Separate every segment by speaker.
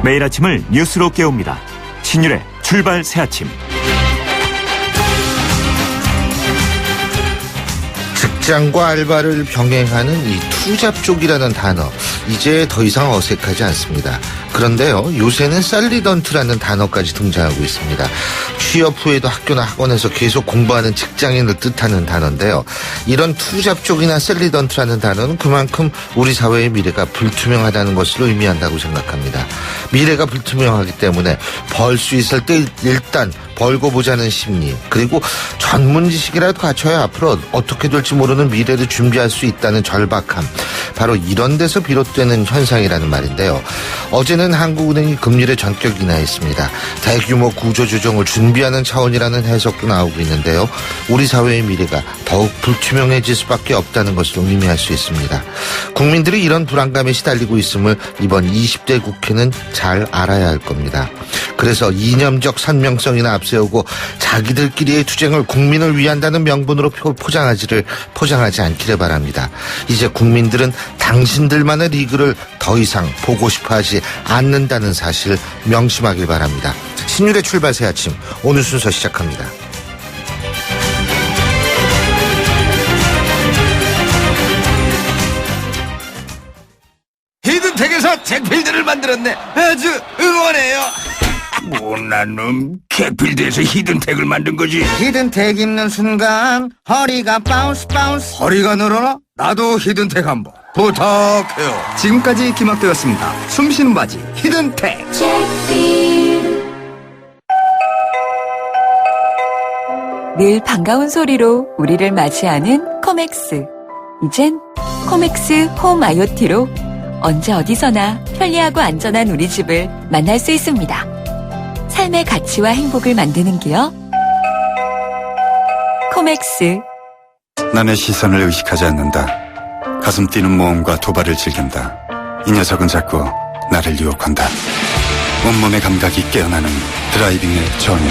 Speaker 1: 매일 아침을 뉴스로 깨웁니다. 신율의 출발 새아침.
Speaker 2: 직장과 알바를 병행하는 이 투잡족이라는 단어, 이제 더 이상 어색하지 않습니다. 그런데요, 요새는 셀리던트라는 단어까지 등장하고 있습니다. 취업 후에도 학교나 학원에서 계속 공부하는 직장인을 뜻하는 단어인데요. 이런 투잡족이나 셀리던트라는 단어는 그만큼 우리 사회의 미래가 불투명하다는 것을 의미한다고 생각합니다. 미래가 불투명하기 때문에 벌 수 있을 때 일단 벌고 보자는 심리, 그리고 전문 지식이라도 갖춰야 앞으로 어떻게 될지 모르는 미래를 준비할 수 있다는 절박함, 바로 이런 데서 비롯되는 현상이라는 말인데요. 어제는 한국은행이 금리를 전격 인하했습니다. 대규모 구조조정을 준비하는 차원이라는 해석도 나오고 있는데요. 우리 사회의 미래가 더욱 불투명해질 수밖에 없다는 것을 의미할 수 있습니다. 국민들이 이런 불안감에 시달리고 있음을 이번 20대 국회는 잘 알아야 할 겁니다. 그래서 이념적 선명성이나 앞세우고 자기들끼리의 투쟁을 국민을 위한다는 명분으로 포장하지 않기를 바랍니다. 이제 국민들은 당신들만의 리그를 더 이상 보고 싶어하지 않는다는 사실 명심하길 바랍니다. 신율의 출발 새 아침, 오늘 순서 시작합니다.
Speaker 3: 히든텍에서 택필드를 만들었네. 아주 응원해요.
Speaker 4: 못난 놈, 객필드에서 히든텍을 만든 거지.
Speaker 3: 히든텍 입는 순간 허리가 바운스. 허리가 늘어나? 나도 히든텍 한번 부탁해요. 지금까지 기막되었습니다. 숨쉬는 바지 히든텍.
Speaker 5: 늘 반가운 소리로 우리를 맞이하는 코맥스. 이젠 코맥스 홈 IoT로 언제 어디서나 편리하고 안전한 우리 집을 만날 수 있습니다. 삶의 가치와 행복을 만드는 기업 코맥스.
Speaker 6: 남의 시선을 의식하지 않는다. 가슴 뛰는 모험과 도발을 즐긴다. 이 녀석은 자꾸 나를 유혹한다. 온몸의 감각이 깨어나는 드라이빙의 전율.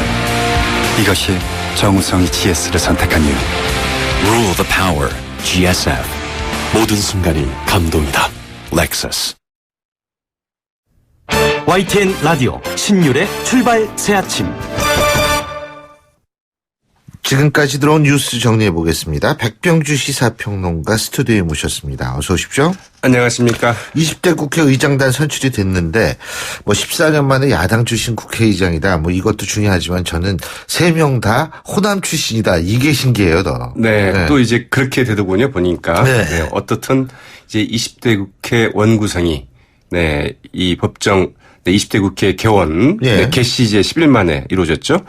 Speaker 6: 이것이 정우성이 GS를 선택한 이유.
Speaker 7: Rule the power. GSF. 모든 순간이 감동이다. 렉서스.
Speaker 1: YTN 라디오 신율의 출발 새아침.
Speaker 2: 지금까지 들어온 뉴스 정리해 보겠습니다. 백병주 시사평론가 스튜디오에 모셨습니다. 어서 오십시오.
Speaker 8: 안녕하십니까.
Speaker 2: 20대 국회의장단 선출이 됐는데 14년 만에 야당 출신 국회의장이다. 이것도 중요하지만 저는 3명 다 호남 출신이다. 이게 신기해요, 더.
Speaker 8: 네. 또 이제 그렇게 되더군요, 보니까. 네. 어떻든 이제 20대 국회 원구성이 이 법정 20대 국회 개원 개시 이제 10일 만에 이루어졌죠.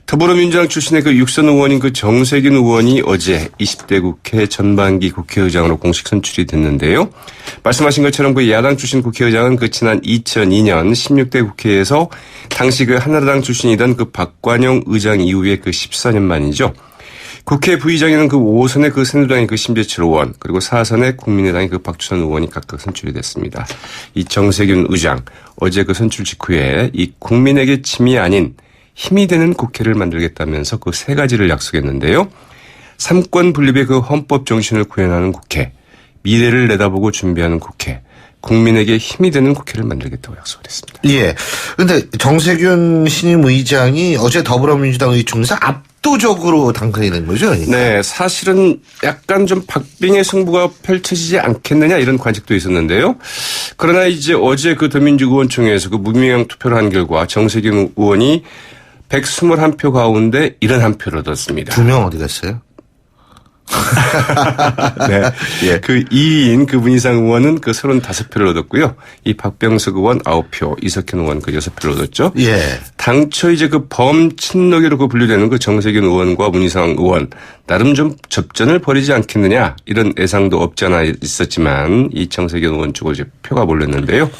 Speaker 8: 더불어민주당 출신의 그 육선 의원인 그 정세균 의원이 어제 20대 국회 전반기 국회의장으로 공식 선출이 됐는데요. 말씀하신 것처럼 그 야당 출신 국회의장은 그 지난 2002년 16대 국회에서 당시 그 한나라당 출신이던 그 박관영 의장 이후에 그 14년 만이죠. 국회 부의장에는 그 5선의 그 새누리당의 그 심재철 의원, 그리고 4선의 국민의당의 그 박주선 의원이 각각 선출이 됐습니다. 이 정세균 의장, 어제 그 선출 직후에 이 국민에게 짐이 아닌 힘이 되는 국회를 만들겠다면서 그 3가지를 약속했는데요. 삼권 분립의 그 헌법 정신을 구현하는 국회, 미래를 내다보고 준비하는 국회, 국민에게 힘이 되는 국회를 만들겠다고 약속을 했습니다.
Speaker 2: 예. 근데 정세균 신임 의장이 어제 더불어민주당 의총에서 압도적으로 당선이 된 거죠? 그러니까.
Speaker 8: 네. 사실은 약간 좀 박빙의 승부가 펼쳐지지 않겠느냐 이런 관측도 있었는데요. 그러나 이제 어제 그 더민주의원총회에서 그 무명한 투표를 한 결과 정세균 의원이 121표 가운데 71표를 얻었습니다.
Speaker 2: 2명 어디 갔어요?
Speaker 8: 네. 예. 그 2위인 그 문희상 의원은 그 35표를 얻었고요. 이 박병석 의원 9표, 이석현 의원 그 6표를 얻었죠.
Speaker 2: 예.
Speaker 8: 당초 이제 그 범친노계로 그 분류되는 그 정세균 의원과 문희상 의원 나름 좀 접전을 벌이지 않겠느냐 이런 예상도 없지 않아 있었지만 이 정세균 의원 쪽으로 이제 표가 몰렸는데요.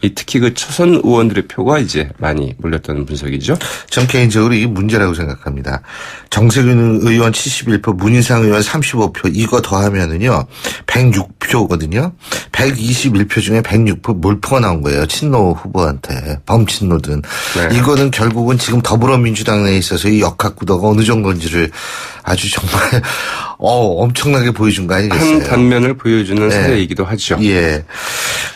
Speaker 8: 이 특히 그 초선 의원들의 표가 이제 많이 몰렸다는 분석이죠.
Speaker 2: 전 개인적으로 이게 문제라고 생각합니다. 정세균 의원 71표, 문희상 의원 35표 이거 더하면은요 106표거든요. 121표 중에 106표 몰표가 나온 거예요. 친노 후보한테 범친노든. 네. 이거는 결국은 지금 더불어민주당 내에 있어서 이 역학구도가 어느 정도인지를 아주 정말 엄청나게 보여준 거 아니겠어요?
Speaker 8: 한 단면을 보여주는 사례이기도 하죠.
Speaker 2: 예.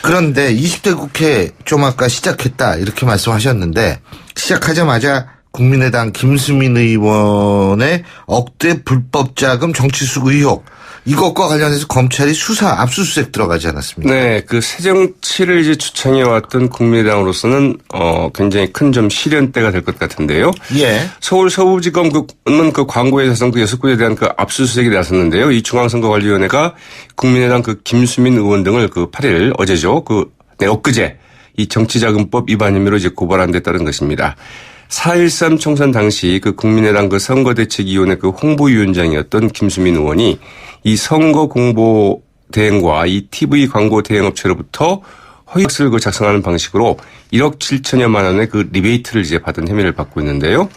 Speaker 2: 그런데 20대 국회 좀 아까 시작했다 이렇게 말씀하셨는데 시작하자마자 국민의당 김수민 의원의 억대 불법 자금 정치 수구 의혹 이것과 관련해서 검찰이 수사 압수수색 들어가지 않았습니까?
Speaker 8: 네, 그 새정치를 이제 주창해 왔던 국민의당으로서는 굉장히 큰 좀 시련대가 될 것 같은데요.
Speaker 2: 예.
Speaker 8: 서울 서부지검은 그 광고에 대해서 그 6곳에 대한 그 압수수색이 나섰는데요. 이 중앙선거관리위원회가 국민의당 그 김수민 의원 등을 그 8일 어제죠. 엊그제 이 정치자금법 위반 혐의로 이제 고발한 데 따른 것입니다. 4.13 총선 당시 그 국민의당 그 선거대책위원회 그 홍보위원장이었던 김수민 의원이 이 선거 공보 대행과 이 TV 광고 대행업체로부터 허위학서를 그 작성하는 방식으로 1억 7천여만 원의 그 리베이트를 이제 받은 혐의를 받고 있는데요.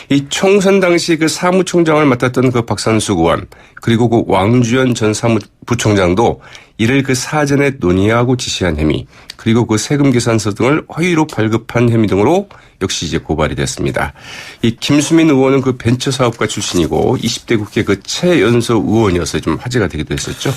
Speaker 8: 이 총선 당시 그 사무총장을 맡았던 그 박선숙 의원 그리고 그 왕주연 전 사무부총장도 이를 그 사전에 논의하고 지시한 혐의 그리고 그 세금 계산서 등을 허위로 발급한 혐의 등으로 역시 이제 고발이 됐습니다. 이 김수민 의원은 그 벤처 사업가 출신이고 20대 국회 그 최연소 의원이어서 좀 화제가 되기도 했었죠.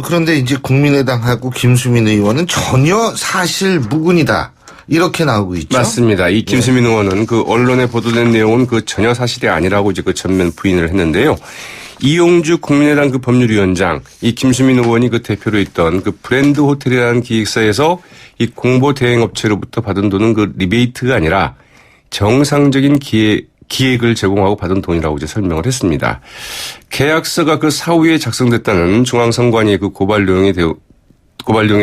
Speaker 2: 그런데 이제 국민의당하고 김수민 의원은 전혀 사실 무근이다. 이렇게 나오고 있죠.
Speaker 8: 맞습니다. 이 김수민 의원은 그 언론에 보도된 내용은 그 전혀 사실이 아니라고 이제 그 전면 부인을 했는데요. 이용주 국민의당 그 법률위원장, 이 김수민 의원이 그 대표로 있던 그 브랜드 호텔이라는 기획사에서 이 공보 대행업체로부터 받은 돈은 그 리베이트가 아니라 정상적인 기획을 제공하고 받은 돈이라고 이제 설명을 했습니다. 계약서가 그 사후에 작성됐다는 중앙선관위의 그 고발 내용에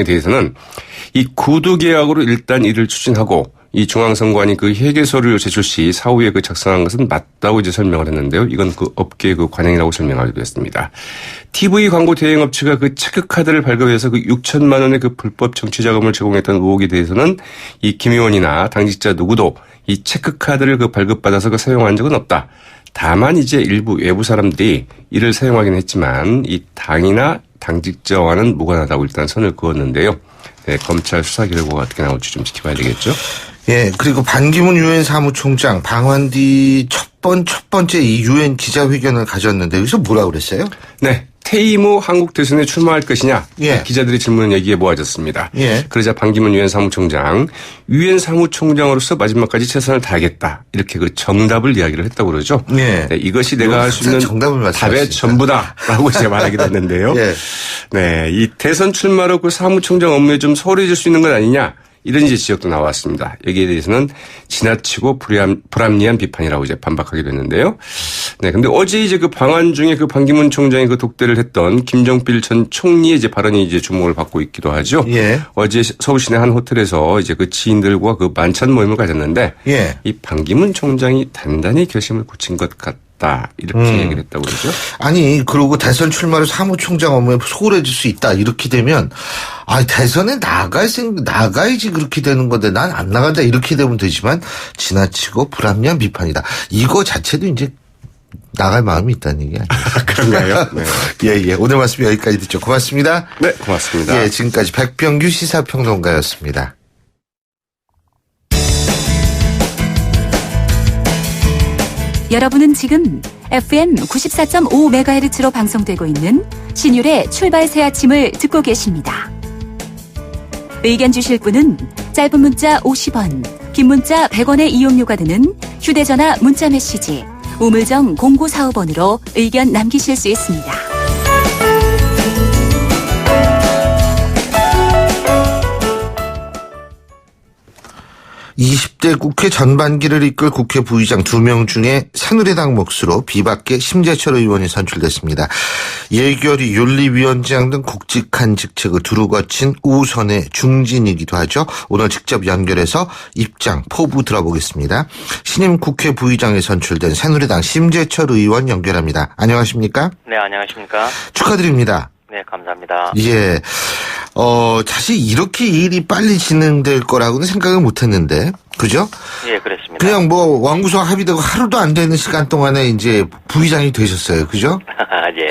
Speaker 8: 대해서는 이 구두 계약으로 일단 이를 추진하고 이 중앙선관위 그 회계서류 제출 시 사후에 그 작성한 것은 맞다고 이제 설명을 했는데요. 이건 그 업계의 그 관행이라고 설명하기도 했습니다. TV 광고 대행업체가 그 체크카드를 발급해서 그 6천만 원의 그 불법 정치자금을 제공했던 의혹에 대해서는 이 김 의원이나 당직자 누구도 이 체크카드를 그 발급받아서 그 사용한 적은 없다. 다만 이제 일부 외부 사람들이 이를 사용하긴 했지만 이 당이나 당직자와는 무관하다고 일단 선을 그었는데요. 네, 검찰 수사 결과가 어떻게 나올지 좀 지켜봐야 되겠죠.
Speaker 2: 예, 그리고 반기문 유엔 사무총장 방한 뒤 첫 번째 이 유엔 기자회견을 가졌는데 여기서 뭐라고 그랬어요?
Speaker 8: 네. 퇴임 후 한국 대선에 출마할 것이냐?
Speaker 2: 예.
Speaker 8: 기자들의 질문은 여기에 모아졌습니다.
Speaker 2: 예.
Speaker 8: 그러자 반기문 유엔 사무총장, 유엔 사무총장으로서 마지막까지 최선을 다하겠다. 이렇게 그 정답을 이야기를 했다고 그러죠.
Speaker 2: 예.
Speaker 8: 네, 이것이 내가 할 수 있는 답의 전부다라고 제가 말하기도 했는데요.
Speaker 2: 예.
Speaker 8: 네, 이 대선 출마로 그 사무총장 업무에 좀 소홀해질 수 있는 건 아니냐? 이런 이제 지적도 나왔습니다. 여기에 대해서는 지나치고 불합리한 비판이라고 이제 반박하기도 했는데요. 네, 근데 어제 이제 그 방한 중에 그 반기문 총장이 그 독대를 했던 김정필 전 총리의 이제 발언이 이제 주목을 받고 있기도 하죠.
Speaker 2: 예.
Speaker 8: 어제 서울 시내 한 호텔에서 이제 그 지인들과 그 만찬 모임을 가졌는데
Speaker 2: 예.
Speaker 8: 이 반기문 총장이 단단히 결심을 굳힌 것 같다. 이렇게 얘기를 했다고 그러죠.
Speaker 2: 아니 그리고 대선 출마로 사무총장 업무에 소홀해질 수 있다 이렇게 되면 대선에 나가야지 그렇게 되는 건데 난 안 나간다 이렇게 되면 되지만 지나치고 불합리한 비판이다. 이거 자체도 이제 나갈 마음이 있다는 얘기 아니에요?
Speaker 8: 그런가요? 네.
Speaker 2: 예. 오늘 말씀 여기까지 듣죠. 고맙습니다.
Speaker 8: 네, 고맙습니다.
Speaker 2: 예, 지금까지 백병규 시사평론가였습니다.
Speaker 5: 여러분은 지금 FM 94.5MHz로 방송되고 있는 신율의 출발 새 아침을 듣고 계십니다. 의견 주실 분은 짧은 문자 50원, 긴 문자 100원의 이용료가 드는 휴대전화 문자 메시지 우물정 0945번으로 의견 남기실 수 있습니다.
Speaker 2: (20대) 국회 전반기를 이끌 국회 부의장 2명 중에 새누리당 몫으로 비박계 심재철 의원이 선출됐습니다. 예결위, 윤리위원장 등 굵직한 직책을 두루 거친 우선의 중진이기도 하죠. 오늘 직접 연결해서 입장, 포부 들어보겠습니다. 신임 국회 부의장에 선출된 새누리당 심재철 의원 연결합니다. 안녕하십니까?
Speaker 9: 네, 안녕하십니까?
Speaker 2: 축하드립니다.
Speaker 9: 네, 감사합니다.
Speaker 2: 예. 사실 이렇게 일이 빨리 진행될 거라고는 생각을 못 했는데, 그죠?
Speaker 9: 예, 그렇습니다.
Speaker 2: 그냥 왕구성 합의되고 하루도 안 되는 시간 동안에 이제 부의장이 되셨어요. 그죠?
Speaker 9: 예.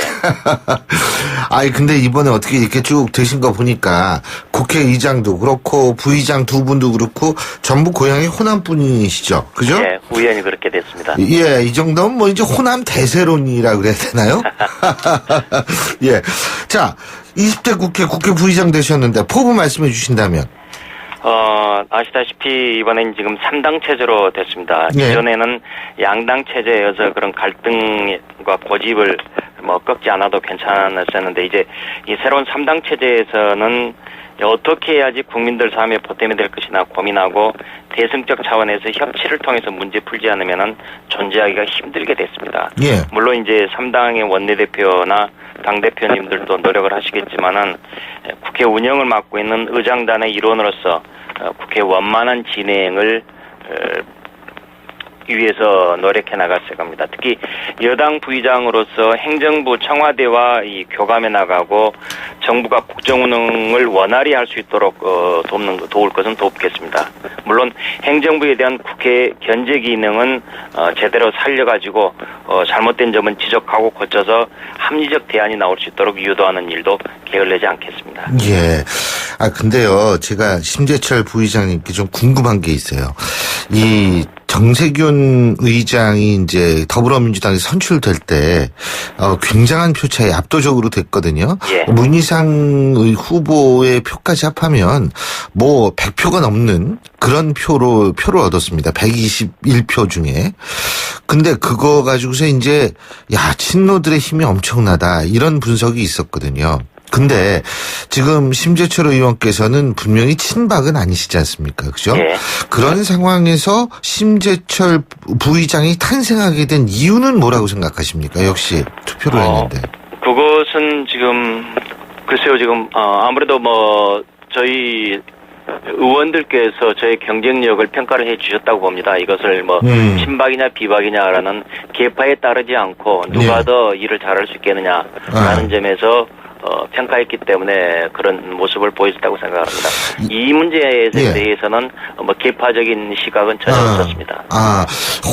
Speaker 2: 근데 이번에 어떻게 이렇게 쭉 되신 거 보니까 국회의장도 그렇고 부의장 두 분도 그렇고 전부 고향이 호남 분이시죠. 그죠?
Speaker 9: 예, 우연히 그렇게 됐습니다.
Speaker 2: 예, 이 정도면 이제 호남 대세론이라 그래야 되나요? 예. 자, 20대 국회 부의장 되셨는데 포부 말씀해 주신다면.
Speaker 9: 아시다시피 이번엔 지금 3당 체제로 됐습니다.
Speaker 2: 예.
Speaker 9: 이전에는 양당 체제여서 그런 갈등과 고집을 꺾지 않아도 괜찮았었는데 이제 이 새로운 3당 체제에서는 어떻게 해야지 국민들 삶에 보탬이 될 것이나 고민하고 대승적 차원에서 협치를 통해서 문제 풀지 않으면은 존재하기가 힘들게 됐습니다.
Speaker 2: 예.
Speaker 9: 물론 이제 3당의 원내대표나 당대표님들도 노력을 하시겠지만은 국회 운영을 맡고 있는 의장단의 일원으로서 국회 원만한 진행을 위해서 노력해 나갔을 겁니다. 특히 여당 부의장으로서 행정부 청와대와 이 교감해 나가고 정부가 국정 운영을 원활히 할 수 있도록 도울 것은 돕겠습니다. 물론 행정부에 대한 국회 견제 기능은 제대로 살려가지고 잘못된 점은 지적하고 고쳐서 합리적 대안이 나올 수 있도록 유도하는 일도 게을르지 않겠습니다.
Speaker 2: 예. 근데요, 제가 심재철 부의장님께 좀 궁금한 게 있어요. 이 정세균 의장이 이제 더불어민주당에 선출될 때 굉장한 표 차이 압도적으로 됐거든요.
Speaker 9: 예.
Speaker 2: 문희상 후보의 표까지 합하면 뭐 100표가 넘는 그런 표를 얻었습니다. 121표 중에. 근데 그거 가지고서 이제 친노들의 힘이 엄청나다 이런 분석이 있었거든요. 근데 지금 심재철 의원께서는 분명히 친박은 아니시지 않습니까? 그죠?
Speaker 9: 예.
Speaker 2: 그런 상황에서 심재철 부의장이 탄생하게 된 이유는 뭐라고 생각하십니까? 역시 투표를 했는데.
Speaker 9: 그것은 지금 글쎄요 지금 아무래도 저희 의원들께서 저의 경쟁력을 평가를 해 주셨다고 봅니다. 이것을 친박이냐 비박이냐라는 계파에 따르지 않고 누가 더 일을 잘할 수 있겠느냐라는 점에서 평가했기 때문에 그런 모습을 보였다고 생각합니다. 이 문제에 대해서는 계파적인 시각은 전혀 없었습니다.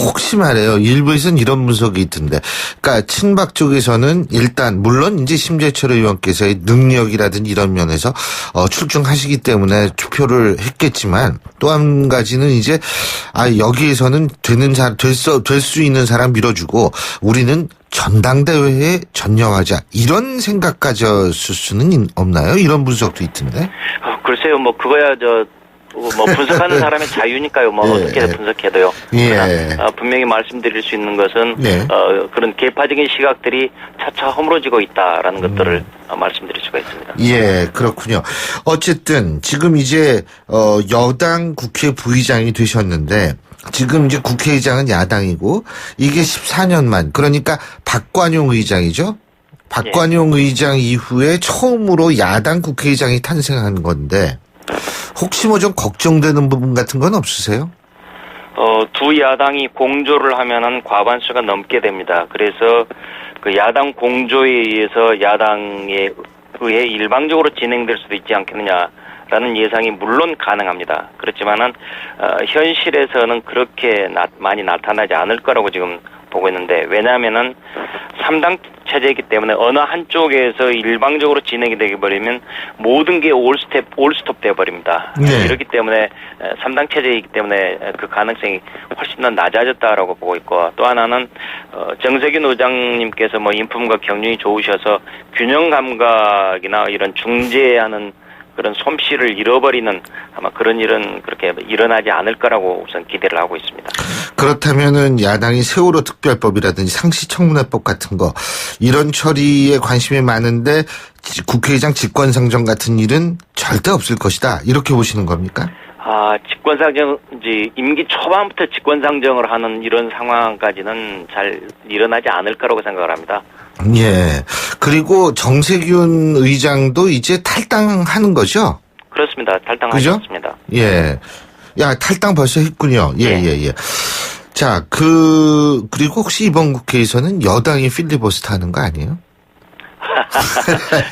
Speaker 2: 혹시 말해요. 일부에서는 이런 분석이 있던데. 그러니까 친박 쪽에서는 일단 물론 이제 심재철 의원께서의 능력이라든지 이런 면에서 출중하시기 때문에 투표를 했겠지만 또 한 가지는 이제 여기에서는 될 수 있는 사람 밀어주고 우리는 전당대회에 전념하자 이런 생각 가졌을 수는 없나요? 이런 분석도 있던데.
Speaker 9: 글쎄요, 그거야 분석하는 사람의 자유니까요. 어떻게 분석해도요.
Speaker 2: 예.
Speaker 9: 분명히 말씀드릴 수 있는 것은 그런 계파적인 시각들이 차차 허물어지고 있다라는 것들을 말씀드릴 수가 있습니다.
Speaker 2: 예, 그렇군요. 어쨌든 지금 이제 여당 국회 부의장이 되셨는데 지금 이제 국회의장은 야당이고 이게 14년만 그러니까 박관용 의장이죠. 박관용 의장 이후에 처음으로 야당 국회의장이 탄생한 건데 혹시 좀 걱정되는 부분 같은 건 없으세요?
Speaker 9: 두 야당이 공조를 하면은 과반수가 넘게 됩니다. 그래서 그 야당 공조에 의해서 야당에 의해 일방적으로 진행될 수도 있지 않겠느냐라는 예상이 물론 가능합니다. 그렇지만은 현실에서는 그렇게 많이 나타나지 않을 거라고 지금 보고 있는데 왜냐하면은 3당 체제이기 때문에 어느 한쪽에서 일방적으로 진행이 되게 버리면 모든 게 올스톱 되어버립니다.
Speaker 2: 네.
Speaker 9: 이렇기 때문에 3당 체제이기 때문에 그 가능성이 훨씬 더 낮아졌다라고 보고 있고 또 하나는 정세균 의장님께서 인품과 경륜이 좋으셔서 균형 감각이나 이런 중재하는 그런 솜씨를 잃어버리는 아마 그런 일은 그렇게 일어나지 않을 거라고 우선 기대를 하고 있습니다.
Speaker 2: 그렇다면은 야당이 세월호 특별법이라든지 상시청문회법 같은 거 이런 처리에 관심이 많은데 국회의장 직권상정 같은 일은 절대 없을 것이다. 이렇게 보시는 겁니까?
Speaker 9: 직권상정, 임기 초반부터 직권상정을 하는 이런 상황까지는 잘 일어나지 않을 거라고 생각을 합니다.
Speaker 2: 예. 그리고 정세균 의장도 이제 탈당하는 거죠?
Speaker 9: 그렇습니다. 탈당하셨습니다.
Speaker 2: 예. 탈당 벌써 했군요. 예. 자, 그리고 혹시 이번 국회에서는 여당이 필리버스터 하는 거 아니에요?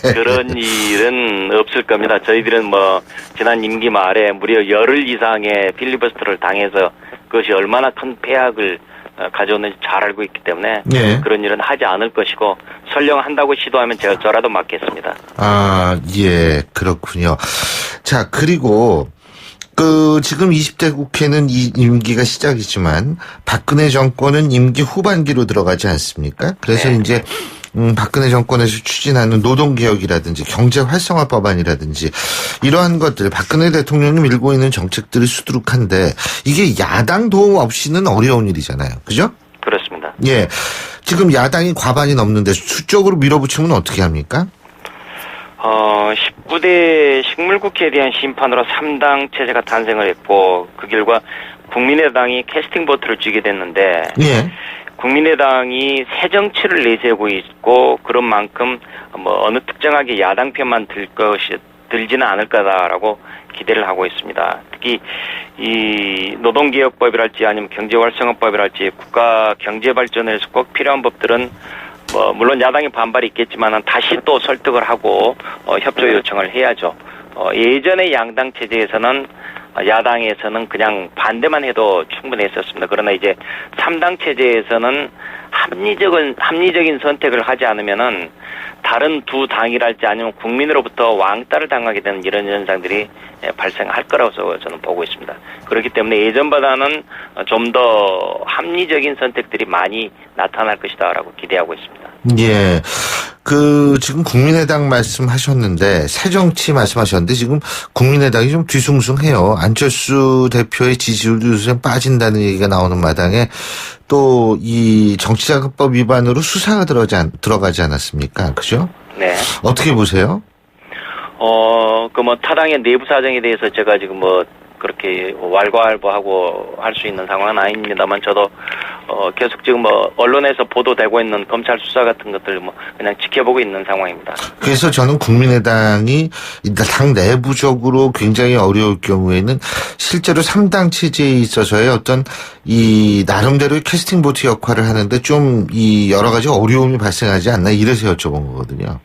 Speaker 9: 그런 일은 없을 겁니다. 저희들은 지난 임기 말에 무려 열흘 이상의 필리버스터를 당해서 그것이 얼마나 큰 폐악을 가져오는지 잘 알고 있기 때문에 그런 일은 하지 않을 것이고 설령 한다고 시도하면 저라도 막겠습니다.
Speaker 2: 예, 그렇군요. 자, 그리고 지금 20대 국회는 이 임기가 시작이지만 박근혜 정권은 임기 후반기로 들어가지 않습니까? 그래서 이제 박근혜 정권에서 추진하는 노동개혁이라든지 경제활성화 법안이라든지 이러한 것들 박근혜 대통령이 밀고 있는 정책들이 수두룩한데 이게 야당 도움 없이는 어려운 일이잖아요. 그죠?
Speaker 9: 그렇습니다.
Speaker 2: 예. 지금 야당이 과반이 넘는데 수적으로 밀어붙이면 어떻게 합니까?
Speaker 9: 19대 식물국회에 대한 심판으로 3당 체제가 탄생을 했고 그 결과 국민의당이 캐스팅 보트를 쥐게 됐는데
Speaker 2: 예.
Speaker 9: 국민의당이 새 정치를 내세우고 있고 그런 만큼 뭐 어느 특정하게 야당 편만 들지는 않을 거다라고 기대를 하고 있습니다. 특히 이 노동개혁법이랄지 아니면 경제활성화법이랄지 국가 경제 발전에 위해서 꼭 필요한 법들은 뭐 물론 야당의 반발이 있겠지만은 다시 또 설득을 하고 협조 요청을 해야죠. 예전의 양당 체제에서는 야당에서는 그냥 반대만 해도 충분했었습니다. 그러나 이제 3당 체제에서는 합리적인 선택을 하지 않으면은 다른 두 당이랄지 아니면 국민으로부터 왕따를 당하게 되는 이런 현상들이 발생할 거라고 저는 보고 있습니다. 그렇기 때문에 예전보다는 좀 더 합리적인 선택들이 많이 나타날 것이다라고 기대하고 있습니다.
Speaker 2: 예. 지금 국민의당 말씀하셨는데, 새정치 말씀하셨는데, 지금 국민의당이 좀 뒤숭숭해요. 안철수 대표의 지지율도 요새 빠진다는 얘기가 나오는 마당에, 또 이 정치자금법 위반으로 수사가 들어가지 않았습니까? 그죠?
Speaker 9: 네.
Speaker 2: 어떻게 보세요?
Speaker 9: 타당의 내부 사정에 대해서 제가 지금 그렇게 왈가왈부하고 할 수 있는 상황은 아닙니다만 저도 계속 지금 언론에서 보도되고 있는 검찰 수사 같은 것들 그냥 지켜보고 있는 상황입니다. 그래서
Speaker 2: 저는 국민의당이 당 내부적으로 굉장히 어려울 경우에는 실제로 3당 체제에 있어서의 어떤 이 나름대로의 캐스팅 보트 역할을 하는데 좀 이 여러 가지 어려움이 발생하지 않나 이래서 여쭤본 거거든요.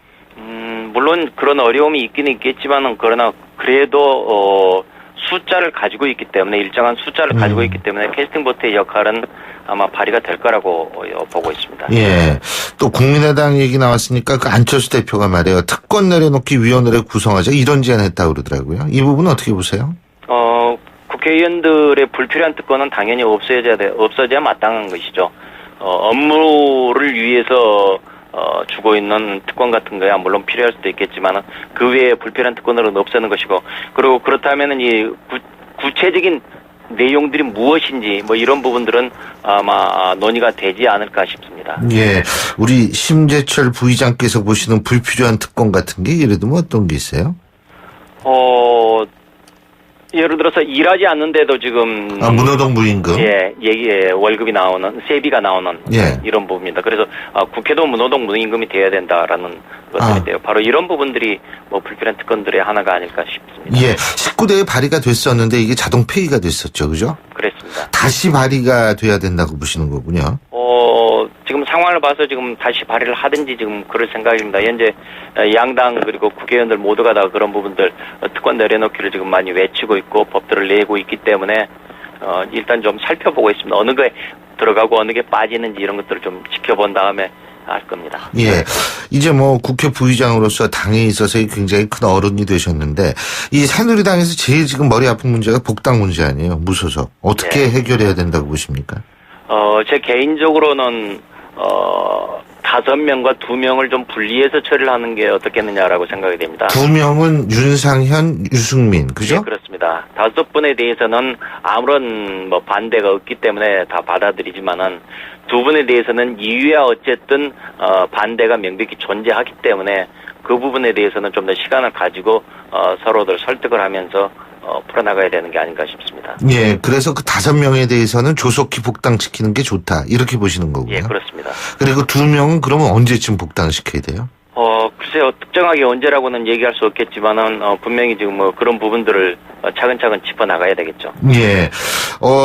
Speaker 9: 물론 그런 어려움이 있긴 있겠지만은 그러나 그래도 숫자를 가지고 있기 때문에 일정한 숫자를 가지고 있기 때문에 캐스팅 보트의 역할은 아마 발휘가 될 거라고 보고 있습니다.
Speaker 2: 예. 또 국민의당 얘기 나왔으니까 그 안철수 대표가 말이에요. 특권 내려놓기 위원회를 구성하자 이런 제안했다고 그러더라고요. 이 부분은 어떻게 보세요?
Speaker 9: 국회의원들의 불필요한 특권은 당연히 없어져야 마땅한 것이죠. 업무를 위해서 주고 있는 특권 같은 거야 물론 필요할 수도 있겠지만 그 외에 불필요한 특권으로는 없애는 것이고 그리고 그렇다면은 이 구체적인 내용들이 무엇인지 이런 부분들은 아마 논의가 되지 않을까 싶습니다.
Speaker 2: 예, 우리 심재철 부의장께서 보시는 불필요한 특권 같은 게 예를 들면 어떤 게 있어요?
Speaker 9: 예를 들어서 일하지 않는데도 지금
Speaker 2: 무노동 무임금
Speaker 9: 월급이 나오는 세비가 나오는 이런 부분입니다. 그래서 국회도 무노동 무임금이 돼야 된다라는 것들인데요. 바로 이런 부분들이 불필요한 특권들의 하나가 아닐까 싶습니다.
Speaker 2: 예, 19대에 발의가 됐었는데 이게 자동 폐기가 됐었죠, 그죠?
Speaker 9: 그렇습니다.
Speaker 2: 다시 발의가 돼야 된다고 보시는 거군요.
Speaker 9: 지금 상황을 봐서 지금 다시 발의를 하든지 지금 그럴 생각입니다. 현재 양당 그리고 국회의원들 모두가 다 그런 부분들 특권 내려놓기를 지금 많이 외치고 있고 법들을 내고 있기 때문에 일단 좀 살펴보고 있습니다. 어느 게 들어가고 어느 게 빠지는지 이런 것들을 좀 지켜본 다음에 할 겁니다.
Speaker 2: 예. 이제 국회 부의장으로서 당에 있어서 굉장히 큰 어른이 되셨는데 이 새누리당에서 제일 지금 머리 아픈 문제가 복당 문제 아니에요. 무소속. 어떻게 해결해야 된다고 보십니까?
Speaker 9: 제 개인적으로는 5명과 2명을 좀 분리해서 처리를 하는 게 어떻겠느냐라고 생각이 됩니다.
Speaker 2: 2명은 윤상현, 유승민, 그죠?
Speaker 9: 네, 그렇습니다. 5분에 대해서는 아무런 반대가 없기 때문에 다 받아들이지만은 2분에 대해서는 이유야 어쨌든 반대가 명백히 존재하기 때문에 그 부분에 대해서는 좀 더 시간을 가지고 서로들 설득을 하면서 풀어나가야 되는 게 아닌가 싶습니다.
Speaker 2: 예, 그래서 그 5명에 대해서는 조속히 복당시키는 게 좋다. 이렇게 보시는 거고요.
Speaker 9: 예, 그렇습니다.
Speaker 2: 그리고 2명은 그러면 언제쯤 복당시켜야 돼요?
Speaker 9: 글쎄요, 특정하게 언제라고는 얘기할 수 없겠지만은, 분명히 지금 그런 부분들을 차근차근 짚어나가야 되겠죠.
Speaker 2: 예.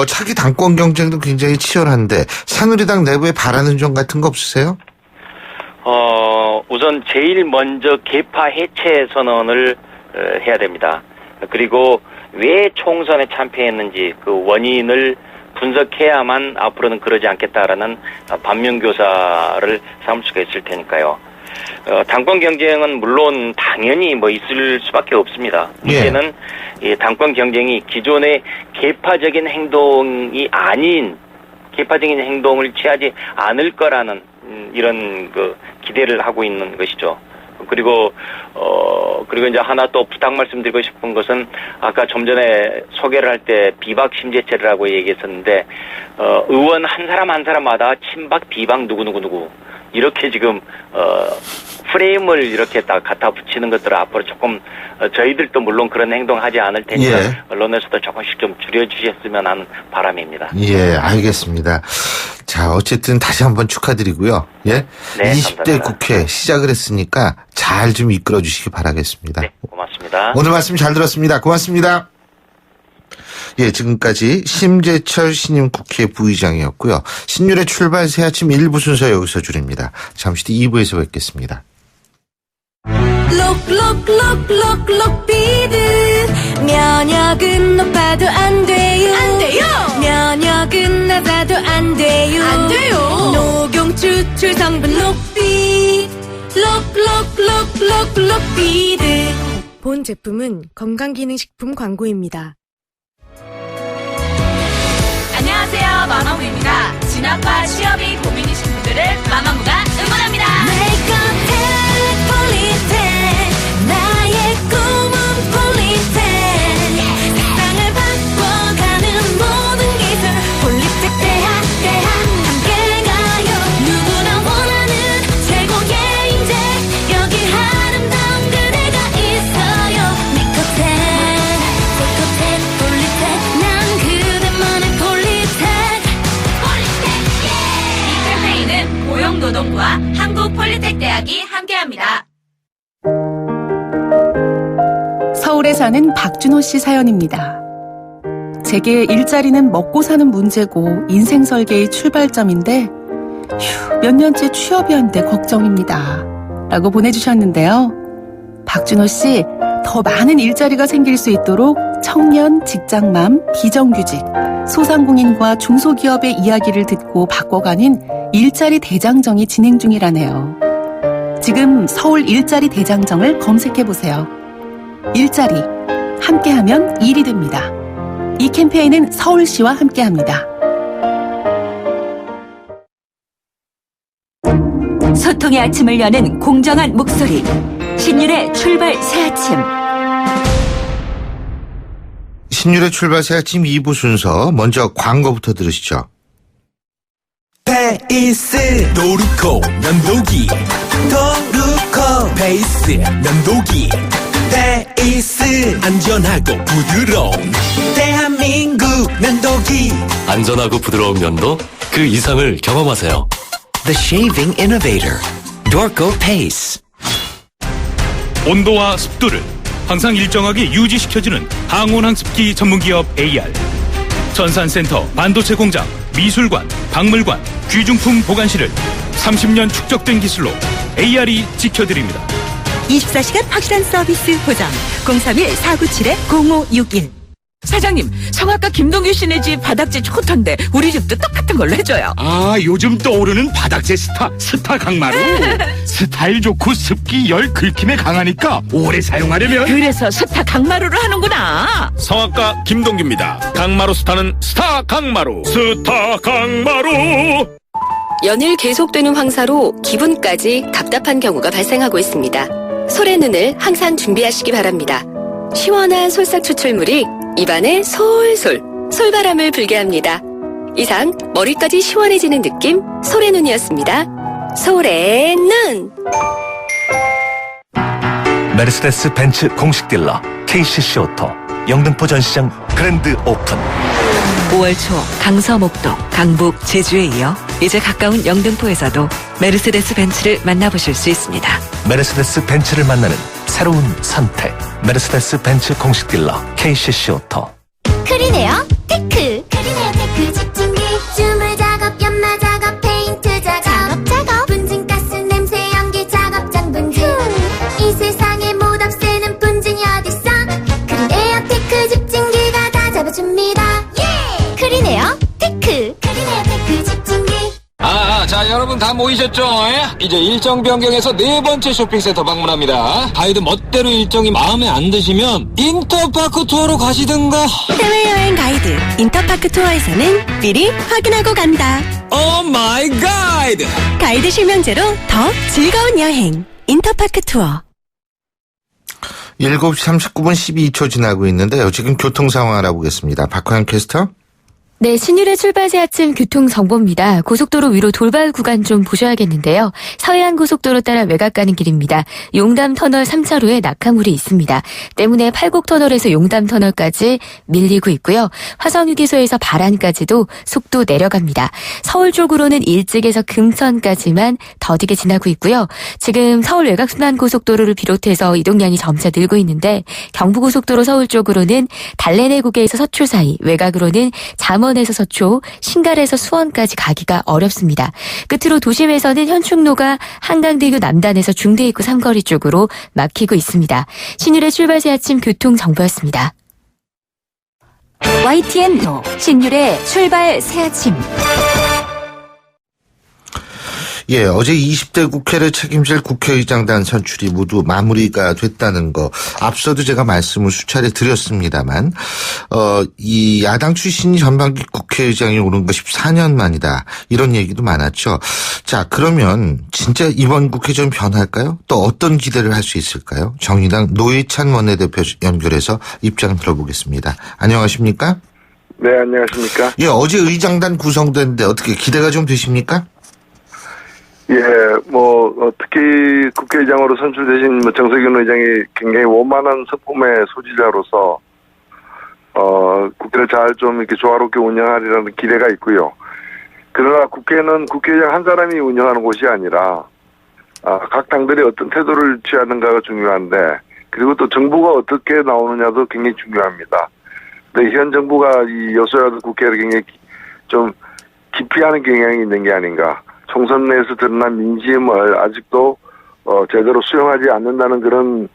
Speaker 2: 차기 당권 경쟁도 굉장히 치열한데, 새누리당 내부에 바라는 점 같은 거 없으세요?
Speaker 9: 우선 제일 먼저 계파 해체 선언을 해야 됩니다. 그리고 왜 총선에 참패했는지 그 원인을 분석해야만 앞으로는 그러지 않겠다라는 반면교사를 삼을 수가 있을 테니까요. 당권 경쟁은 물론 당연히 있을 수밖에 없습니다. 문제는 이 당권 경쟁이 기존의 계파적인 행동이 아닌 개파적인 행동을 취하지 않을 거라는 이런 그 기대를 하고 있는 것이죠. 그리고 이제 하나 또 부탁 말씀드리고 싶은 것은 아까 좀 전에 소개를 할 때 비박 심재철이라고 얘기했었는데 의원 한 사람마다 친박 비박 누구 이렇게 지금 프레임을 이렇게 딱 갖다 붙이는 것들을 앞으로 조금 저희들도 물론 그런 행동하지 않을 테니까 예. 언론에서도 조금씩 좀 줄여주셨으면 하는 바람입니다.
Speaker 2: 예, 알겠습니다. 자, 어쨌든 다시 한번 축하드리고요. 예, 네, 20대 감사합니다. 국회 시작을 했으니까 잘 좀 이끌어 주시기 바라겠습니다.
Speaker 9: 네, 고맙습니다.
Speaker 2: 오늘 말씀 잘 들었습니다. 고맙습니다. 예, 지금까지 심재철 신임 국회 부의장이었고요. 신율의 출발 새 아침 1부 순서 여기서 줄입니다. 잠시 뒤 2부에서 뵙겠습니다.
Speaker 10: 록록록록록록비드 면역은 높아도 안 돼요.
Speaker 11: 안 돼요.
Speaker 10: 면역은 낮아도 안 돼요.
Speaker 11: 안 돼요.
Speaker 10: 녹용 추출 성분 록비드 록록록록록비드.
Speaker 11: 본 제품은 건강기능식품 광고입니다.
Speaker 12: 안녕하세요, 마마무입니다. 진학과 취업이 고민이신 분들을 마마무가 응원합니다.
Speaker 10: 나의 꿈은 폴리텍. 세상을 바꿔가는 모든 기술 폴리텍 대학 함께 가요. 누구나 원하는 최고의 인재 여기 아름다운 그대가 있어요. 메커텍 폴리텍 난 그대만의 폴리텍.
Speaker 12: 이 캠페인은 고용노동부와 한국폴리텍대학이 함께합니다.
Speaker 13: 서울에 사는 박준호 씨 사연입니다. 제게 일자리는 먹고 사는 문제고 인생 설계의 출발점인데 몇 년째 취업이 안 돼 걱정입니다. 라고 보내주셨는데요. 박준호 씨, 더 많은 일자리가 생길 수 있도록 청년, 직장맘, 비정규직, 소상공인과 중소기업의 이야기를 듣고 바꿔가는 일자리 대장정이 진행 중이라네요. 지금 서울 일자리 대장정을 검색해보세요. 일자리, 함께하면 일이 됩니다. 이 캠페인은 서울시와 함께합니다.
Speaker 5: 소통의 아침을 여는 공정한 목소리, 신율의 출발 새 아침.
Speaker 2: 신율의 출발 새 아침 2부 순서, 먼저 광고부터 들으시죠.
Speaker 14: 페이스 도루코 면도기, 도루코 페이스 면도기, 페이스 안전하고 부드러운 대한민국 면도기.
Speaker 7: 안전하고 부드러운 면도 그 이상을 경험하세요.
Speaker 14: The Shaving Innovator, Dorco Pace.
Speaker 15: 온도와 습도를 항상 일정하게 유지시켜주는 항온항습기 전문기업 AR. 전산센터, 반도체 공장, 미술관, 박물관, 귀중품 보관실을 30년 축적된 기술로 AR이 지켜드립니다.
Speaker 16: 24시간 확실한 서비스 보장. 031-497-0561.
Speaker 17: 사장님, 성악가 김동규 씨네 집 바닥재 좋던데 우리 집도 똑같은 걸로 해줘요.
Speaker 4: 아, 요즘 떠오르는 바닥재 스타 강마루. 스타일 좋고 습기 열 긁힘에 강하니까 오래 사용하려면.
Speaker 17: 그래서 스타 강마루를 하는구나.
Speaker 15: 성악가 김동규입니다. 강마루 스타는 스타 강마루. 스타 강마루.
Speaker 18: 연일 계속되는 황사로 기분까지 답답한 경우가 발생하고 있습니다. 솔의 눈을 항상 준비하시기 바랍니다. 시원한 솔싹 추출물이 입안에 솔솔 솔바람을 불게 합니다. 이상 머리까지 시원해지는 느낌 솔의 눈이었습니다. 솔의 눈.
Speaker 19: 메르세데스 벤츠 공식 딜러 KCC 오토 영등포 전시장 그랜드 오픈.
Speaker 20: 5월 초 강서, 목동, 강북, 제주에 이어 이제 가까운 영등포에서도 메르세데스 벤츠를 만나보실 수 있습니다.
Speaker 19: 메르세데스 벤츠를 만나는 새로운 선택. 메르세데스 벤츠 공식 딜러 KCC 오토.
Speaker 10: 크리네어 테크. 크리네어 테크 집중기. 주물 작업, 연마 작업, 페인트 작업. 분진가스, 냄새, 연기 작업, 분진. 이 세상에 못 없애는 분진이 어딨어. 크리네어 테크 집중기가 다 잡아줍니다. 예! 크리네어 테크. 크리네어 테크 집중기.
Speaker 21: 자, 여러분 다 모이셨죠? 이제 일정 변경해서 4번째 쇼핑센터 방문합니다. 가이드 멋대로 일정이 마음에 안 드시면 인터파크 투어로 가시든가.
Speaker 16: 해외여행 가이드 인터파크 투어에서는 미리 확인하고 간다.
Speaker 21: 오 마이 가이드.
Speaker 16: 가이드 실명제로 더 즐거운 여행. 인터파크 투어.
Speaker 2: 7시 39분 12초 지나고 있는데요. 지금 교통 상황 알아보겠습니다. 박화영 캐스터.
Speaker 22: 네, 신율의 출발새 아침 교통정보입니다. 고속도로 위로 돌발 구간 좀 보셔야겠는데요. 서해안 고속도로 따라 외곽 가는 길입니다. 용담 터널 3차로에 낙하물이 있습니다. 때문에 팔곡터널에서 용담 터널까지 밀리고 있고요. 화성휴게소에서 발안까지도 속도 내려갑니다. 서울 쪽으로는 일찍에서 금천까지만 더디게 지나고 있고요. 지금 서울 외곽순환고속도로를 비롯해서 이동량이 점차 늘고 있는데 경부고속도로 서울 쪽으로는 달래내국에서 서초 사이, 외곽으로는 잠원에서 서초, 신갈에서 수원까지 가기가 어렵습니다. 끝으로 도심에서는 현충로가 한강대교 남단에서 중대입구 삼거리 쪽으로 막히고 있습니다. 신율의 출발새 아침 교통정보였습니다.
Speaker 5: YTN 신율의 출발 새 아침.
Speaker 2: 예, 어제 20대 국회를 책임질 국회의장단 선출이 모두 마무리가 됐다는 거. 앞서도 제가 말씀을 수차례 드렸습니다만, 이 야당 출신이 전반기 국회의장이 오른 거 14년 만이다. 이런 얘기도 많았죠. 자, 그러면 진짜 이번 국회 좀 변할까요? 또 어떤 기대를 할 수 있을까요? 정의당 노회찬 원내대표 연결해서 입장 들어보겠습니다. 안녕하십니까?
Speaker 23: 네, 안녕하십니까?
Speaker 2: 예, 어제 의장단 구성됐는데 어떻게 기대가 좀 되십니까?
Speaker 23: 예, 특히 국회의장으로 선출되신 정세균 의장이 굉장히 원만한 성품의 소지자로서, 국회를 잘 좀 이렇게 조화롭게 운영하리라는 기대가 있고요. 그러나 국회는 국회의장 한 사람이 운영하는 곳이 아니라, 각 당들이 어떤 태도를 취하는가가 중요한데, 그리고 또 정부가 어떻게 나오느냐도 굉장히 중요합니다. 근데 현 정부가 이 여소야도 국회를 굉장히 좀 기피하는 경향이 있는 게 아닌가. 총선 내에서 드러난 민심을 아직도 제대로 수용하지 않는다는 그런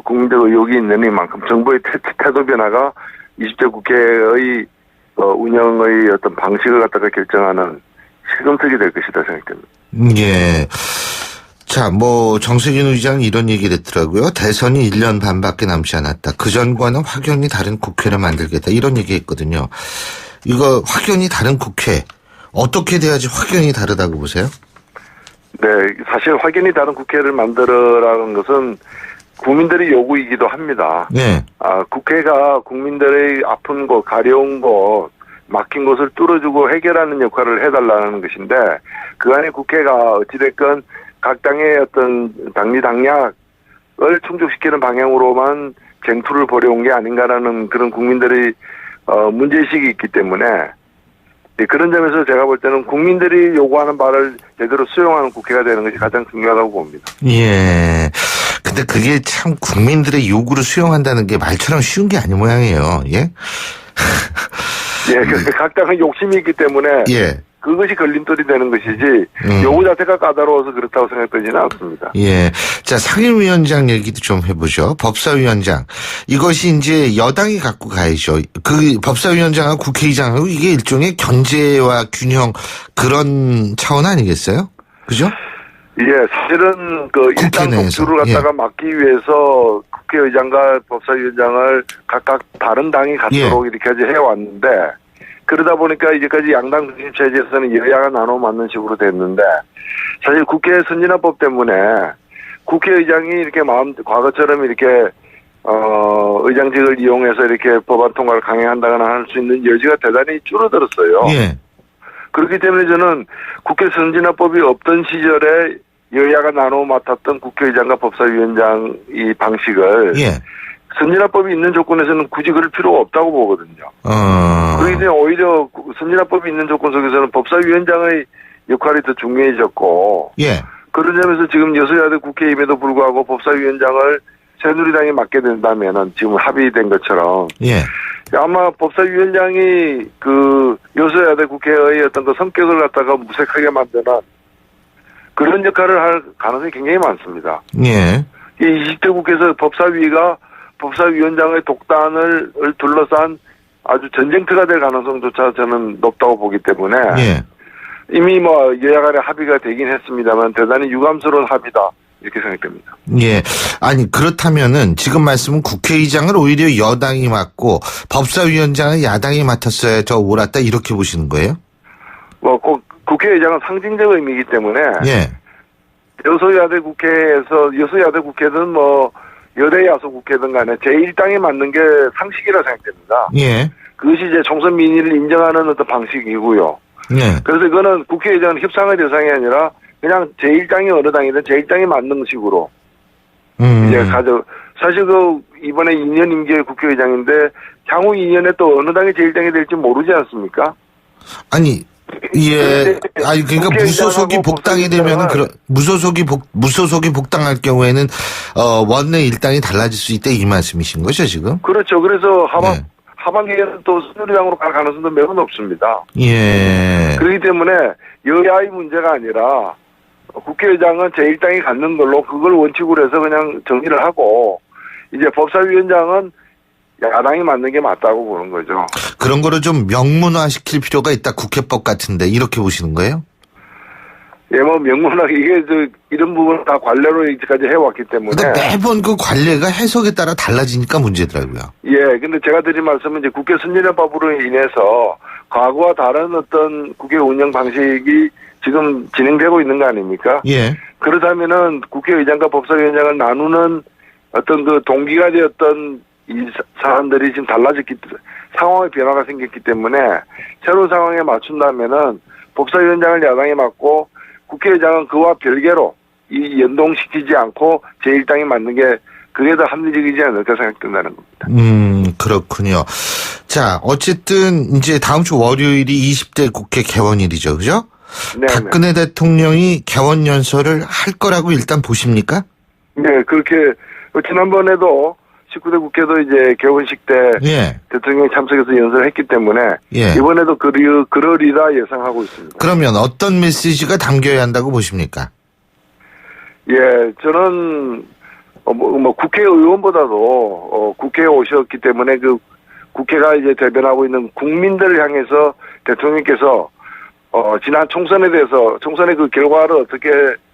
Speaker 23: 국민적 의혹이 있는 이만큼 정부의 태도 변화가 20대 국회의 운영의 어떤 방식을 갖다가 결정하는 시금석이 될 것이다 생각됩니다.
Speaker 2: 예. 자, 정세균 의장이 이런 얘기를 했더라고요. 대선이 1년 반밖에 남지 않았다. 그전과는 확연히 다른 국회를 만들겠다. 이런 얘기 했거든요. 이거 확연히 다른 국회. 어떻게 돼야지 확연히 다르다고 보세요?
Speaker 23: 네, 사실 확연히 다른 국회를 만들어라는 것은 국민들의 요구이기도 합니다.
Speaker 2: 네.
Speaker 23: 국회가 국민들의 아픈 곳, 가려운 곳, 막힌 곳을 뚫어주고 해결하는 역할을 해달라는 것인데, 그 안에 국회가 어찌됐건 각 당의 어떤 당리 당략을 충족시키는 방향으로만 쟁투를 벌여온 게 아닌가라는 그런 국민들의 문제의식이 있기 때문에, 그런 점에서 제가 볼 때는 국민들이 요구하는 바를 제대로 수용하는 국회가 되는 것이 가장 중요하다고 봅니다.
Speaker 2: 예. 근데 그게 참 국민들의 요구를 수용한다는 게 말처럼 쉬운 게 아닌 모양이에요. 예?
Speaker 23: 예, 각 당은 욕심이 있기 때문에.
Speaker 2: 예.
Speaker 23: 그것이 걸림돌이 되는 것이지, 요구 자체가 까다로워서 그렇다고 생각되지는 않습니다.
Speaker 2: 예. 자, 상임위원장 얘기도 좀 해보죠. 법사위원장. 이것이 이제 여당이 갖고 가야죠. 그 법사위원장하고 국회의장하고 이게 일종의 견제와 균형 그런 차원 아니겠어요? 그죠?
Speaker 23: 예, 사실은 일당 독주를 갖다가 막기 위해서 국회의장과 법사위원장을 각각 다른 당이 갖도록 이렇게까지 해왔는데, 그러다 보니까 이제까지 양당 중심 체제에서는 여야가 나눠 맞는 식으로 됐는데, 사실 국회 선진화법 때문에 국회의장이 이렇게 과거처럼 이렇게 의장직을 이용해서 이렇게 법안 통과를 강행한다거나 할 수 있는 여지가 대단히 줄어들었어요.
Speaker 2: 예.
Speaker 23: 그렇기 때문에 저는 국회 선진화법이 없던 시절에 여야가 나눠 맡았던 국회의장과 법사위원장 이 방식을 선진화법이 있는 조건에서는 굳이 그럴 필요가 없다고 보거든요. 그렇기 때문에 오히려 선진화법이 있는 조건 속에서는 법사위원장의 역할이 더 중요해졌고, 그런 점에서 지금 여소야대 국회임에도 불구하고 법사위원장을 새누리당이 맡게 된다면은 지금 합의된 것처럼, 아마 법사위원장이 여소야대 국회의 어떤 성격을 갖다가 무색하게 만드는 그런 역할을 할 가능성이 굉장히 많습니다. 이 20대 국회에서 법사위가 법사위원장의 독단을 둘러싼 아주 전쟁터가 될 가능성조차 저는 높다고 보기 때문에 이미 뭐 여야 간에 합의가 되긴 했습니다만 대단히 유감스러운 합의다 이렇게 생각됩니다.
Speaker 2: 예. 아니 그렇다면은 지금 말씀은 국회의장을 오히려 여당이 맡고 법사위원장을 야당이 맡았어야 저 옳았다 이렇게 보시는 거예요?
Speaker 23: 뭐 꼭 국회의장은 상징적 의미이기 때문에
Speaker 2: 예.
Speaker 23: 여소야대 국회든 뭐 여대 야소 국회든 간에 제1당이 맞는 게 상식이라 생각됩니다.
Speaker 2: 예.
Speaker 23: 그것이 이제 총선 민의를 인정하는 어떤 방식이고요.
Speaker 2: 예.
Speaker 23: 그래서 이거는 국회의장은 협상의 대상이 아니라 그냥 제1당이 어느 당이든 제1당이 맞는 식으로 이제 사실 이번에 2년 임기의 국회의장인데 향후 2년에 또 어느 당이 제1당이 될지 모르지 않습니까?
Speaker 2: 아니 예. 아니 그러니까 무소속이 복당이 되면은 무소속이 복당할 경우에는 원내 일당이 달라질 수 있다 이 말씀이신 거죠 지금?
Speaker 23: 그렇죠. 그래서 하반기에는 또 새누리당으로 갈 가능성도 매우 높습니다.
Speaker 2: 예.
Speaker 23: 그렇기 때문에 여야의 문제가 아니라 국회의장은 제1당이 갖는 걸로 그걸 원칙으로 해서 그냥 정리를 하고 이제 법사위원장은 야당이 맞는 게 맞다고 보는 거죠.
Speaker 2: 그런 거를 좀 명문화시킬 필요가 있다. 국회법 같은데 이렇게 보시는 거예요?
Speaker 23: 예, 뭐 명문화 이게 이런 부분은 다 관례로 이제까지 해왔기 때문에.
Speaker 2: 근데 매번 그 관례가 해석에 따라 달라지니까 문제더라고요.
Speaker 23: 예, 근데 제가 드린 말씀은 이제 국회 선진화법으로 인해서 과거와 다른 어떤 국회 운영 방식이 지금 진행되고 있는 거 아닙니까?
Speaker 2: 예.
Speaker 23: 그렇다면은 국회의장과 법사위원장을 나누는 어떤 그 동기가 되었던 이 사안들이 지금 상황의 변화가 생겼기 때문에 새로운 상황에 맞춘다면은 법사위원장을 야당이 맡고 국회의장은 그와 별개로 이 연동시키지 않고 제1당이 맡는 게 그게 더 합리적이지 않을까 생각된다는 겁니다.
Speaker 2: 그렇군요. 자, 어쨌든 이제 다음 주 월요일이 20대 국회 개원일이죠. 그죠?
Speaker 23: 네.
Speaker 2: 박근혜 대통령이 개원 연설을 할 거라고 일단 보십니까?
Speaker 23: 네, 그렇게 지난번에도 19대 국회도 이제 개원식 때 대통령이 참석해서 연설을 했기 때문에 이번에도 그러리라 예상하고 있습니다.
Speaker 2: 그러면 어떤 메시지가 담겨야 한다고 보십니까?
Speaker 23: 예, 저는 국회의원보다도 국회에 오셨기 때문에 그 국회가 이제 대변하고 있는 국민들을 향해서 대통령께서 지난 총선에 대해서 총선의 그 결과를 어떻게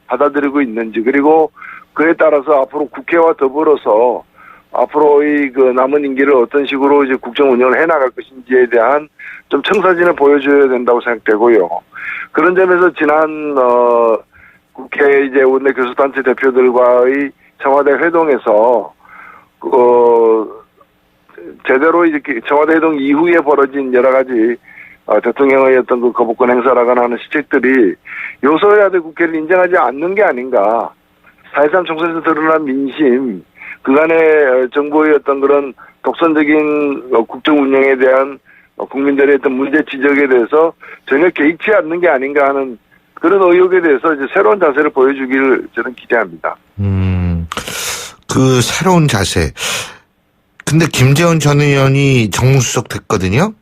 Speaker 23: 받아들이고 있는지 그리고 그에 따라서 앞으로 국회와 더불어서 앞으로의 그 남은 임기를 어떤 식으로 이제 국정 운영을 해나갈 것인지에 대한 좀 청사진을 보여줘야 된다고 생각되고요. 그런 점에서 지난 국회 이제 원내 교수단체 대표들과의 청와대 회동에서 제대로 이렇게 청와대 회동 이후에 벌어진 여러 가지 대통령의 어떤 그 거부권 행사라거나 하는 시책들이 여소야대 국회를 인정하지 않는 게 아닌가. 4.13 총선에서 드러난 민심, 그간의 정부의 어떤 그런 독선적인 국정 운영에 대한 국민들의 어떤 문제 지적에 대해서 전혀 개의치 않는 게 아닌가 하는 그런 의혹에 대해서 이제 새로운 자세를 보여주기를 저는 기대합니다.
Speaker 2: 그 새로운 자세. 근데 김재원 전 의원이 정무수석 됐거든요.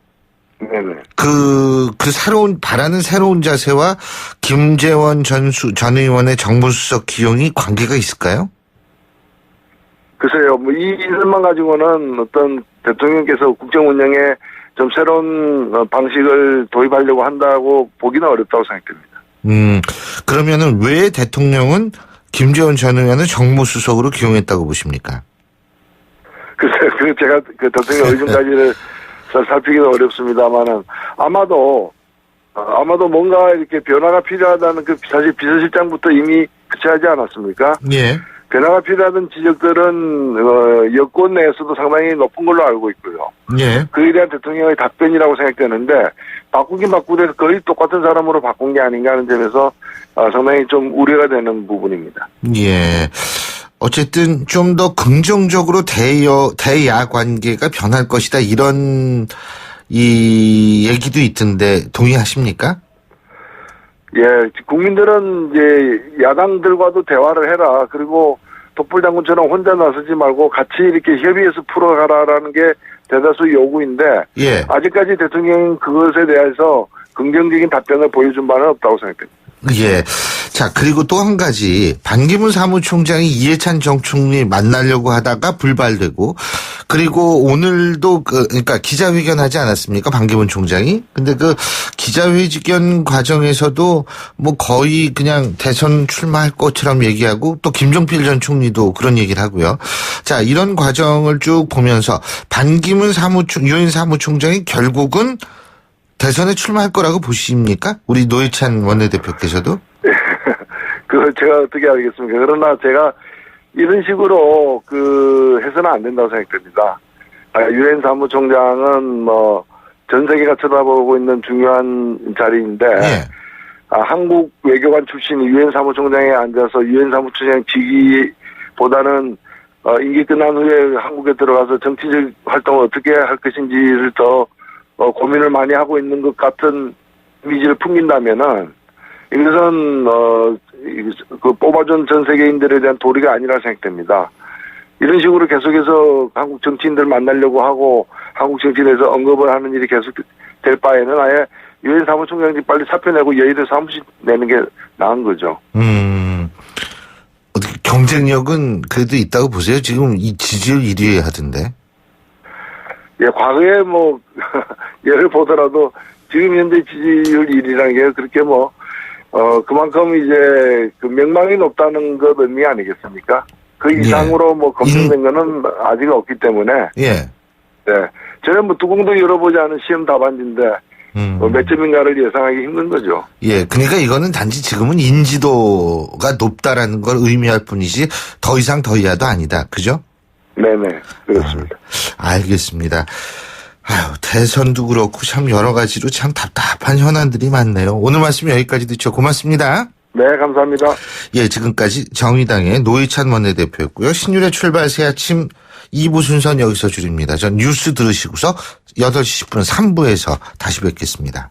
Speaker 23: 네네.
Speaker 2: 그 바라는 새로운 자세와 김재원 전 의원의 정무수석 기용이 관계가 있을까요?
Speaker 23: 글쎄요, 뭐, 이 인선만 가지고는 어떤 대통령께서 국정 운영에 좀 새로운 방식을 도입하려고 한다고 보기는 어렵다고 생각됩니다.
Speaker 2: 그러면은 왜 대통령은 김재원 전 의원을 정무수석으로 기용했다고 보십니까?
Speaker 23: 글쎄요, 제가 그 대통령 의중까지를 살피기는 어렵습니다만은 아마도 뭔가 이렇게 변화가 필요하다는 그 사실 비서실장부터 이미 그치하지 않았습니까?
Speaker 2: 예.
Speaker 23: 변화가 필요하던 지적들은 여권 내에서도 상당히 높은 걸로 알고 있고요.
Speaker 2: 예.
Speaker 23: 그에 대한 대통령의 답변이라고 생각되는데 바꾸긴 바꾸돼서 거의 똑같은 사람으로 바꾼 게 아닌가 하는 점에서 상당히 좀 우려가 되는 부분입니다.
Speaker 2: 예. 어쨌든 좀 더 긍정적으로 대야 관계가 변할 것이다 이런 이 얘기도 있던데 동의하십니까?
Speaker 23: 예, 국민들은 이제 야당들과도 대화를 해라. 그리고 독불장군처럼 혼자 나서지 말고 같이 이렇게 협의해서 풀어가라라는 게 대다수 요구인데 아직까지 대통령은 그것에 대해서 긍정적인 답변을 보여준 바는 없다고 생각됩니다.
Speaker 2: 예. 자, 그리고 또 한 가지 반기문 사무총장이 이해찬 전 총리 만나려고 하다가 불발되고 그리고 오늘도 그러니까 기자회견 하지 않았습니까? 반기문 총장이. 근데 그 기자회견 과정에서도 뭐 거의 그냥 대선 출마할 것처럼 얘기하고 또 김종필 전 총리도 그런 얘기를 하고요. 자, 이런 과정을 쭉 보면서 반기문 유엔 사무총장이 결국은 대선에 출마할 거라고 보십니까? 우리 노회찬 원내대표께서도?
Speaker 23: 그걸 제가 어떻게 알겠습니까? 그러나 제가 이런 식으로 해서는 안 된다고 생각됩니다. 유엔 사무총장은 뭐 전 세계가 쳐다보고 있는 중요한 자리인데 한국 외교관 출신이 유엔 사무총장에 앉아서 유엔 사무총장 직위보다는 임기 끝난 후에 한국에 들어가서 정치적 활동을 어떻게 할 것인지를 더 고민을 많이 하고 있는 것 같은 이미지를 풍긴다면은 이것은 뽑아준 전 세계인들에 대한 도리가 아니라 생각됩니다. 이런 식으로 계속해서 한국 정치인들 만나려고 하고 한국 정치인에서 언급을 하는 일이 계속 될 바에는 아예 유엔 사무총장이 빨리 사표 내고 여의도 사무실 내는 게 나은 거죠.
Speaker 2: 어떻게 경쟁력은 그래도 있다고 보세요? 지금 이 지지율 1위에 하던데.
Speaker 23: 예, 과거에 뭐 예를 보더라도 지금 현재 지지율 1위라는 게 그렇게 그만큼 이제 명망이 높다는 것 의미 아니겠습니까? 그 이상으로 검증된 거는 아직 없기 때문에. 예. 네. 저는 뚜껑도 열어보지 않은 시험 답안지인데, 몇 점인가를 예상하기 힘든 거죠.
Speaker 2: 예. 그러니까 이거는 단지 지금은 인지도가 높다라는 걸 의미할 뿐이지 더 이상 더 이하도 아니다. 그죠?
Speaker 23: 네네. 그렇습니다.
Speaker 2: 알겠습니다. 아유, 대선도 그렇고 참 여러 가지로 참 답답한 현안들이 많네요. 오늘 말씀 여기까지 듣죠. 고맙습니다.
Speaker 23: 네, 감사합니다.
Speaker 2: 예, 지금까지 정의당의 노회찬 원내대표였고요. 신율의 출발 새 아침 2부 순서는 여기서 줄입니다. 전 뉴스 들으시고서 8시 10분 3부에서 다시 뵙겠습니다.